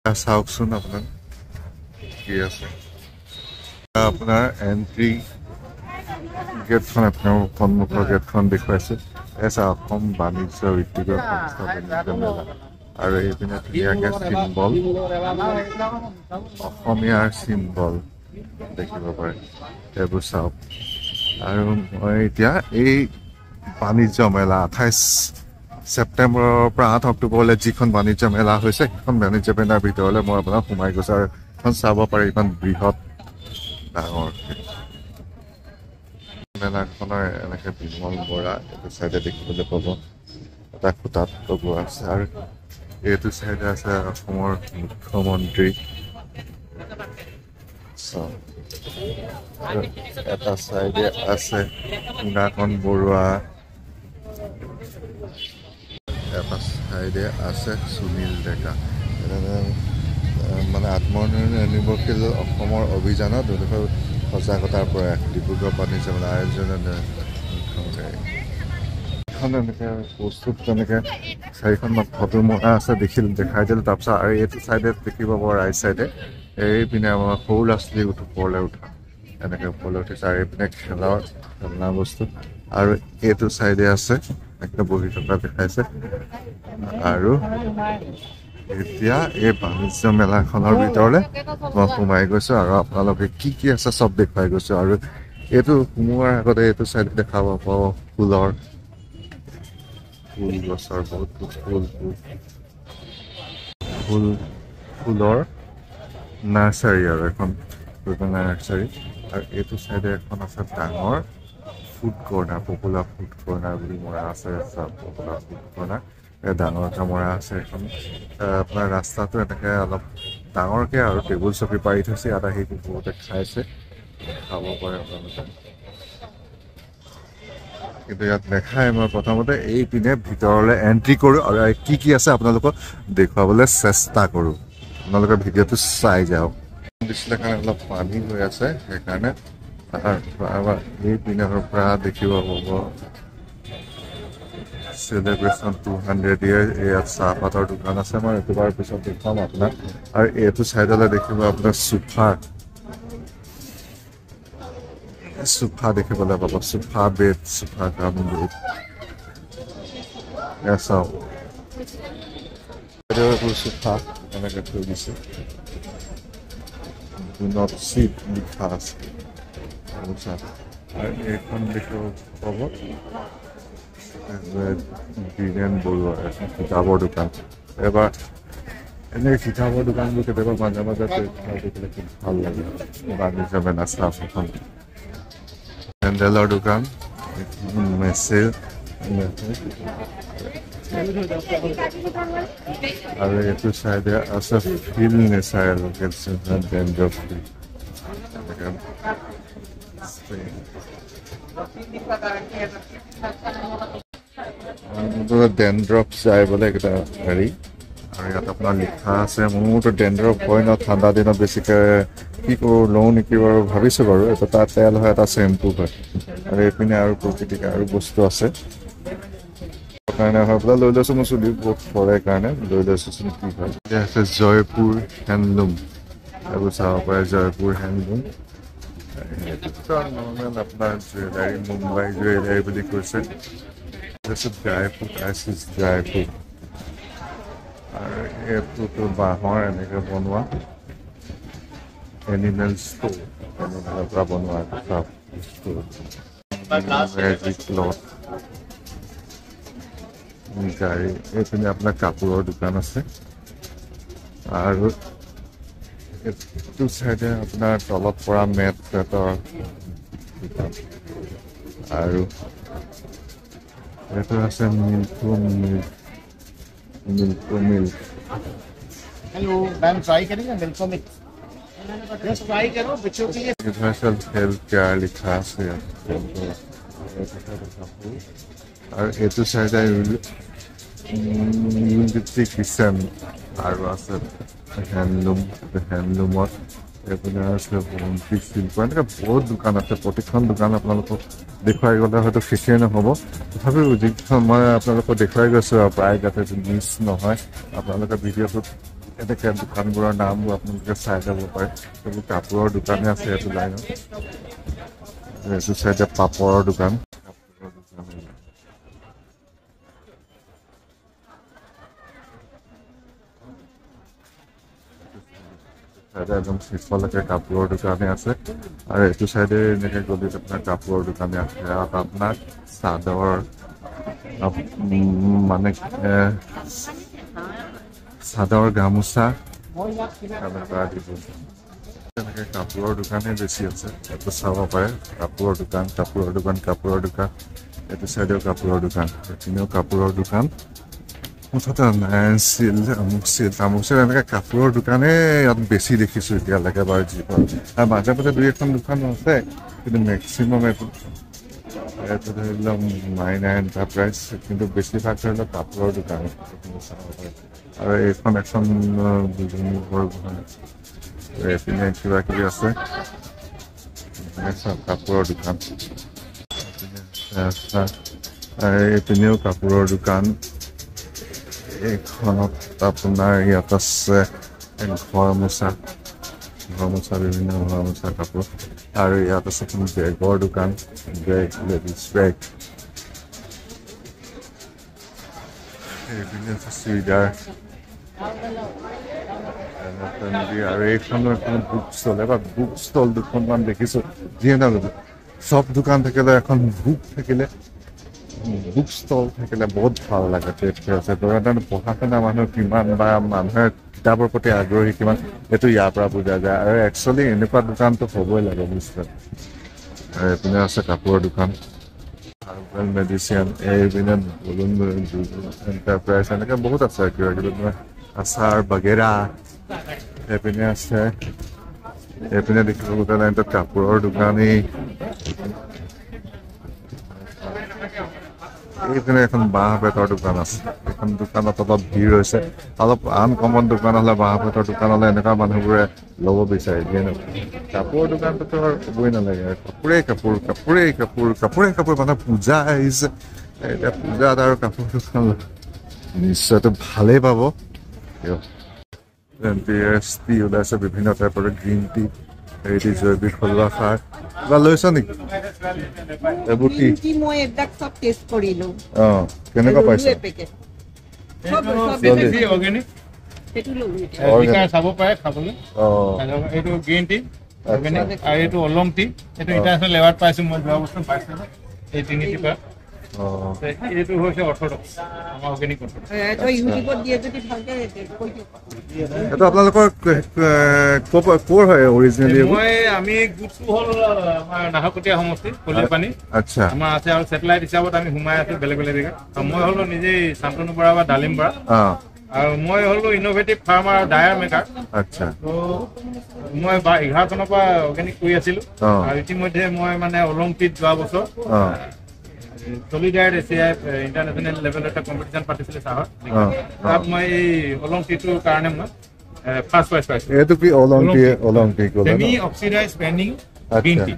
চাওকচোন আপোনাৰ কি আছে আপোনাৰ এন্ট্ৰি গেটখন আপোনাৰ সন্মুখৰ গেটখন দেখুৱাইছে এছা অসম বাণিজ্য উদ্যোগৰ সংস্থা বাণিজ্য মেলা আৰু এইপিনে ধুনীয়াকৈ চিম্বল অসমীয়াৰ চিম্বল দেখিব পাৰে এইবোৰ চাওক আৰু মই এতিয়া এই বাণিজ্য মেলা 28 ছেপ্টেম্বৰৰ পৰা 8 অক্টোবৰলৈ যিখন বাণিজ্য মেলা হৈছে সেইখন বাণিজ্য মেলাৰ ভিতৰলৈ মই আপোনাক সোমাই গৈছো আৰু এখন চাব পাৰে ইমান বৃহৎ ডাঙৰ মেলাখনৰ এনেকৈ বিমল বৰা এইটো চাইডে দেখিবলৈ পাব এটা খুটাত লগোৱা আছে আৰু এইটো চাইডে আছে অসমৰ মুখ্যমন্ত্ৰী এটা চাইডে আছে সুনাকন বৰুৱা এটা চাইডে আছে সুনীল ডেকা মানে আত্মনিৰ্ভৰশীল অসমৰ অভিযানত সজাগতাৰ প্ৰয়াস ডিব্ৰুগড় বাণিজ্য মেলা আয়োজনে এনেকৈ প্ৰস্তুত তেনেকৈ 4খনমান ফটো মৰা আছে দেখাই দিলোঁ তাৰপিছত আৰু এইটো চাইডে দেখিব পাব ৰাইট চাইডে এইপিনে আমাৰ সৰু ল'ৰা ছোৱালী ওপৰলৈ উঠা এনেকৈ ওপৰলৈ উঠিছে আৰু এইপিনে খেলনা বস্তু আৰু এইটো চাইডে আছে একদম বহি থকা দেখাইছে আৰু এতিয়া এই বাণিজ্য মেলাখনৰ ভিতৰলৈ মই সোমাই গৈছোঁ আৰু আপোনালোকে কি কি আছে চব দেখুৱাই গৈছোঁ আৰু এইটো সোমোৱাৰ আগতে এইটো চাইডে দেখাব পাব ফুল গছৰ বহুত ফুলৰ নাৰ্চাৰী আৰু এখন নাৰ্চাৰী আৰু এইটো চাইডে এখন আছে ডাঙৰ food corner popular food corner বুলি মৰা আছে পপুলাৰ ফুড কৰ্ণাৰ ডাঙৰ কামৰা আছে এখন আপোনাৰ ৰাস্তাটো এনেকৈ অলপ ডাঙৰকৈ আৰু টেবুল চকী পাৰি থৈছে ইয়াত আহি বহুতে খাইছে খাব পাৰে আপোনালোকে কিন্তু ইয়াত দেখাই মই প্ৰথমতে এইপিনে ভিতৰলৈ এণ্ট্ৰি কৰোঁ আৰু কি কি আছে আপোনালোকক দেখুৱাবলৈ চেষ্টা কৰোঁ আপোনালোকে ভিডিঅ'টো চাই যাওক দিছিলে কাৰণে অলপ পানী হৈ আছে সেইকাৰণে এইপিনৰ পৰা দেখিব পাব celebration 200 years ইয়াত চাহপাতৰ দোকান আছে মই এইটো বাৰ পিছত দেখাম আপোনাক আৰু এইটো চাইডলৈ দেখিব আপোনাৰ সোফা দেখিবলৈ পাব sofa bed sofa cum bed চাওক এইবোৰ সোফা এনেকৈ থৈ দিছে do not sit লিখা আছে আৰু এইখন দেখিব পাব বীৰেন বৰুৱা এখন কিতাপৰ দোকান এবাৰ এনেকৈ কিতাপৰ দোকানবোৰ কেতিয়াবা মাজে মাজে দেখিলে খুব ভাল লাগে বাণিজ্য মেলা চাফ এখন চেণ্ডেলৰ দোকান মেচেল আৰু এইটো চাইডে আছে ফিল নেচাৰেল ডেণ্ড্ৰফ ডেণ্ড্ৰফ যায় বোলে এটা হেৰি আৰু ইয়াত আপোনাৰ লিখা আছে মোৰতো ডেণ্ড্ৰফ হয় ন ঠাণ্ডা দিনত বেছিকৈ কি কৰোঁ লওঁ নেকি বাৰু ভাবিছোঁ বাৰু এইটো এটা তেল হয় এটা চেম্পু হয় আৰু এইপিনে আৰু প্ৰকৃতিক আৰু বস্তু আছে কাৰণে হয় পেলাই লৈ লৈছোঁ মোৰ চুলি বহুত সৰে কাৰণে লৈ লৈছোঁচোন কি হয় এতিয়া আছে জয়পুৰ হেণ্ডলুম এইবোৰ চাব পাৰে জয়পুৰ হেণ্ডলুম নৰ্মেল আপোনাৰ জুৱেলাৰী মুম্বাই জুৱেলাৰী বুলি কৈছে dry fruit ISIS dry fruit আৰু এইটোতো বাঁহৰ এনেকৈ বনোৱা এনিমেল ষ্ট'ৰ এনিমেলৰ পৰা বনোৱা মেজিক ক্লথ গাড়ী এইপিনে আপোনাৰ কাপোৰৰ দোকান আছে আৰু এইটো চাইডে আপোনাৰ তলত পৰা মেট ফেটৰ দোকান আৰু এইটো আছে মিল্কো মিল্ক हेलो मैम ट्राई करेंगे मिल्को मिक्स बस ट्राई करो बच्चों के लिए यूनिवर्सल हेल्थ केयर लिखा আছে আৰু এইটো চাইডে ইউনিটি কিচেন আৰু আছে হেণ্ডলুমত এইপিনে আছে বন্তি শিল্প এনেকৈ বহুত দোকান আছে প্ৰতিখন দোকান আপোনালোকক দেখুৱাই গ'লে হয়তো শেষেই নহ'ব তথাপিও যিখন মই আপোনালোকক দেখুৱাই গৈছোঁ আৰু প্ৰায় যাতে মিছ নহয় আপোনালোকে ভিডিঅ'টোত এনেকৈ দোকানবোৰৰ নামবোৰ আপোনালোকে চাই যাব পাৰে এইবোৰ কাপোৰৰ দোকানে আছে এইটো লাইনত এইটো চাইডে পাপৰৰ দোকান একদম পিছফালেকে কাপোৰৰ দোকানে আছে আৰু এইটো চাইডে এনেকৈ গ'লে আপোনাৰ কাপোৰৰ দোকানে আছে আৰু আপোনাক চাদৰ মানে চাদৰ গামোচা এনেকৈ কাপোৰৰ দোকানে বেছি আছে এইটো চাব পাৰে কাপোৰৰ দোকান এইটো চাইডেও কাপোৰৰ দোকান এইপিনেও কাপোৰৰ দোকান মুঠতে তামুক চিল এনেকৈ কাপোৰৰ দোকানে ইয়াত বেছি দেখিছোঁ এতিয়ালৈকে বাৰু যিখন আৰু মাজে মাজে দুই এখন দোকান আছে কিন্তু মেক্সিমাম এইটো ধৰি লওক মাইনা এণ্টাৰপ্ৰাইজ কিন্তু বেছিভাগ ধৰি লওক কাপোৰৰ দোকান চাব পাৰে আৰু এইখন এখন এইপিনে কিবা কিবি আছে কাপোৰৰ দোকান এইপিনেও কাপোৰৰ দোকান এইখনত আপোনাৰ ইয়াত আছে ঘৰ মোচা বিভিন্ন ঘৰ মোচা কাপোৰ আৰু ইয়াত আছে বেগৰ দোকান লেডিজ বেগ এইপিনে আছে চুইদাৰ আৰু এইখনো এখন বুক ষ্টল এবাৰ বুক ষ্টল দুখনমান দেখিছোঁ যিয়ে নাজানো চব দোকান থাকিলে এখন বুক থাকিলে বুক ষ্টল থাকিলে বহুত ভাল লাগে পঢ়া শুনা মানুহ কিমান বা মানুহে কিতাপৰ প্ৰতি আগ্ৰহী কিমান এইটো ইয়াৰ পৰা বুজা যায় আৰু একচুৱেলি এনেকুৱা দোকানটো হ'বই লাগে নিশ্চয় আৰু এইপিনে আছে কাপোৰৰ দোকান হাৰ্বেল মেডিচিন এইপিনে বলুন এণ্টাৰপ্ৰাইজ এনেকৈ বহুত আছে কিবা কিবি আচাৰ বাগেৰা এইপিনে আছে এইপিনে দেখিব গ'লে কাপোৰৰ দোকানেই এইপিনে এখন বাঁহ বেতৰ দোকান আছে এইখন দোকানত অলপ ভিৰ হৈছে অলপ আনকমন দোকান হ'লে বাঁহ বেতৰ দোকান হ'লে এনেকুৱা মানুহবোৰে ল'ব বিচাৰে যিয়ে কাপোৰৰ দোকানটোতো আৰু ক'বই নালাগে কাপোৰে মানে পূজা আহিছে এতিয়া পূজাত আৰু কাপোৰ দোকান নিশ্চয়তো ভালেই পাব টি ওলাইছে বিভিন্ন টাইপৰ গ্ৰীণ টি হেৰি জৈৱিক থলুৱা সাৰ কিবা লৈছ নেকি এইবোৰ কি মই একদম সব টেষ্ট কৰিলো কেনেকুৱা পাইছে চাব পাৰে খাবলৈ এইটো গ্ৰীণ টি অৰ্গেনিক আৰু এইটো অলং টি এইটো ইণ্টাৰনেশ্যনেল এৱাৰ্ড পাইছো মই যোৱা বছৰ পাইছিলো এই তিনিটি পৰা এইটো হৈছে অৰ্থডক্স আমাৰ অৰ্গেনিক এইটো আপোনালোকৰ ক'ৰ হয় অৰিজিনেলি মই আমি গোটটো হ'ল আমাৰ নাহৰকটীয়া সমষ্টি কলিয়াপানী আচ্ছা আমাৰ আছে আৰু ছেটেলাইট হিচাপত আমি সোমাই আছো বেলেগ বেলেগ জেগাত মই হ'লো নিজেই শান্তনু বৰা বা ডালিম বৰা আৰু মই হ'লো ইন'ভেটিভ ফাৰ্মাৰ ডায়াৰ মেকাৰ আচ্ছা ত' মই 11 চনৰ পৰা অৰ্গেনিক কৰি আছিলো আৰু ইতিমধ্যে মই মানে অলিম্পিক যোৱা বছৰ solidarity এছিয়া ইন্টাৰনেশ্যনেল লেভেলত এটা কম্পিটিশন পাতিছিলে চাহত তাত মই এই অলিম্পিকটোৰ কাৰণে মই ফাৰ্ষ্ট প্ৰাইজ পাইছো এইটো কি Olympic semi oxidise paining green tea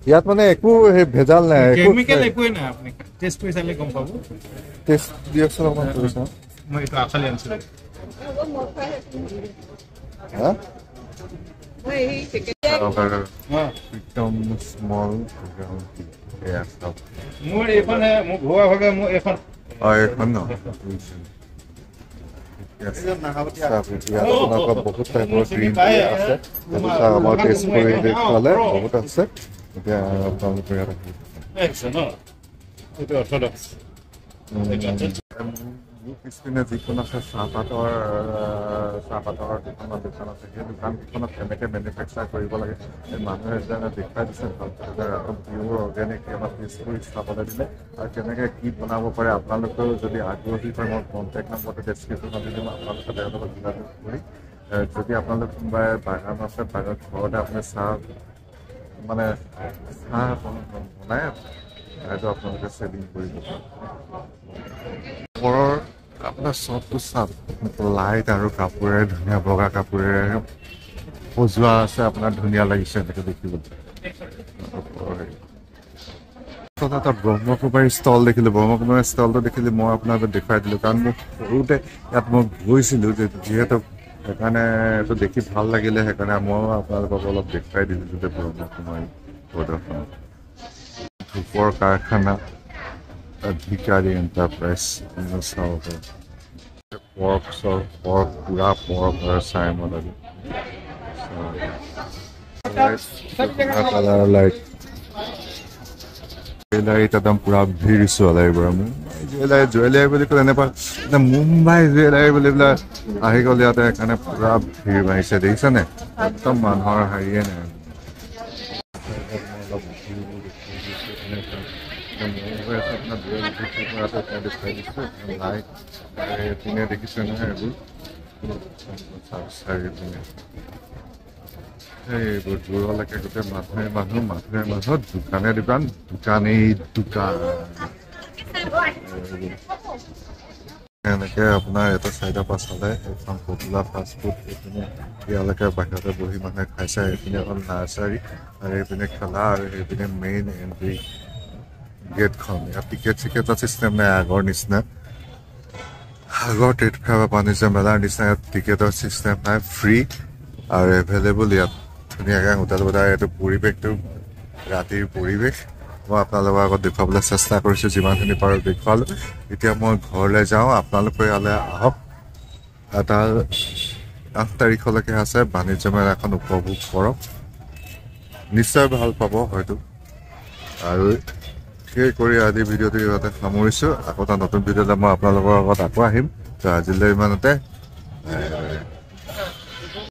ইয়াত মানে একো ভেজাল নাই কেমিকেল একোৱে নাই আপুনি টেষ্ট কৰি চালে গম পাব টেষ্ট দিয়কচোন অকণমান কৰিছা মই এইটো আখালি আনিছিলো একদম স্মল মোৰ এইখনে মোৰ ঘৰুৱা ভাগে মোৰ এইখন এইখন ন বহুত টাইপৰ গ্ৰীণ টি আছে আমাৰ টেষ্ট কৰি দেখুৱালে বহুত আছে এতিয়া আপোনালোকে এইটো অৰ্থডক্স পিছপিনে যিখন আছে চাহপাতৰ দোকান আছে সেই দোকানকেইখনত কেনেকৈ মেনুফেকচাৰ কৰিব লাগে মানুহে যেনে দেখুৱাই দিছে পিয়ৰ অৰ্গেনিক আমাক টেষ্ট কৰি চাবলৈ দিলে আৰু কেনেকৈ কি বনাব পাৰে আপোনালোকেও যদি আগ্ৰহী হয় মই কণ্টেক্ট নম্বৰটো ডেছক্ৰিপশ্যনত দি দিম আপোনালোকে তেওঁলোকক যোগাযোগ কৰি যদি আপোনালোক কোনোবাই বাগান আছে ঘৰতে আপুনি চাহ বনাই সেইটো আপোনালোকে চেলিং কৰিব ওপৰৰ আপোনাৰ চবটো চাপ লাইট আৰু কাপোৰে ধুনীয়া বগা কাপোৰে সজোৱা আছে আপোনাৰ ধুনীয়া লাগিছে এনেকৈ দেখিবলৈ এটা ব্ৰহ্মকুমাৰী ষ্টল দেখিলোঁ ব্ৰহ্মকুমাৰী ষ্টলটো দেখিলে মই আপোনালোকক দেখুৱাই দিলোঁ কাৰণ মোক সৰুতে ইয়াত মই গৈছিলোঁ যে যিহেতু সেইকাৰণে এইটো দেখি ভাল লাগিলে, সেইকাৰণে মই আপোনালোকক অলপ দেখুৱাই দিলোঁ যাতে ব্ৰহ্মা কুমাৰী প্ৰদৰ্শন। ধূপৰ কাৰখানা ভিকাৰী এণ্টাৰপ্ৰাইজ চাব পাৰে। পৰ্ক পুৰা পৰ্ক আৰু চাই মডেল কালাৰ লাইট জুৱেলাৰীত একদম পুৰা ভিৰ চলাই বাৰু মোৰ জুৱেলাৰী বুলি ক'লে এনেকুৱা মুম্বাই জুৱেলাৰী বুলি পেলাই আহি গ'ল ইয়াতে, সেইকাৰণে পুৰা ভিৰ মাৰিছে দেখিছেনে, একদম মানুহৰ হেৰিয়ে নাই। এইপিনে দেখিছে নহয় এইবোৰ দূৰলৈকে গোটেই মানুহ দোকানেই দোকান এনেকে আপোনাৰ এটা চাইডৰ পৰা চালে এখন পপুলাৰ ফাষ্ট ফুড, এইপিনে ইয়ালৈকে বাহিৰতে বহি মানুহে খাইছে, এইপিনে এখন নাৰ্চাৰী আৰু এইপিনে খেলা, আৰু সেইপিনে মেইন এণ্ট্ৰি গেটখন। ইয়াত টিকেটৰ চিষ্টেম নাই আগৰ নিচিনা, আগৰ ট্ৰেড ফেয়াৰ বা বাণিজ্য মেলাৰ নিচিনা ইয়াত টিকেটৰ চিষ্টেম নাই, ফ্ৰী আৰু এভেইলেবল। ইয়াত ধুনীয়াকৈ হোটেল বজাৰ, এইটো পৰিৱেশটো ৰাতিৰ পৰিৱেশ মই আপোনালোকৰ আগত দেখুৱাবলৈ চেষ্টা কৰিছোঁ, যিমানখিনি পাৰোঁ দেখুৱালোঁ। এতিয়া মই ঘৰলৈ যাওঁ, আপোনালোকে ইয়ালৈ আহক। এটা 8 তাৰিখলৈকে আছে বাণিজ্য মেলাখন, উপভোগ কৰক, নিশ্চয় ভাল পাব হয়তো। আৰু সেই কৰি আজি ভিডিঅ'টো ইয়াতে সামৰিছোঁ। আকৌ এটা নতুন ভিডিঅ'লৈ মই আপোনালোকৰ আগত আকৌ আহিম। তো আজিলৈ ইমানতে।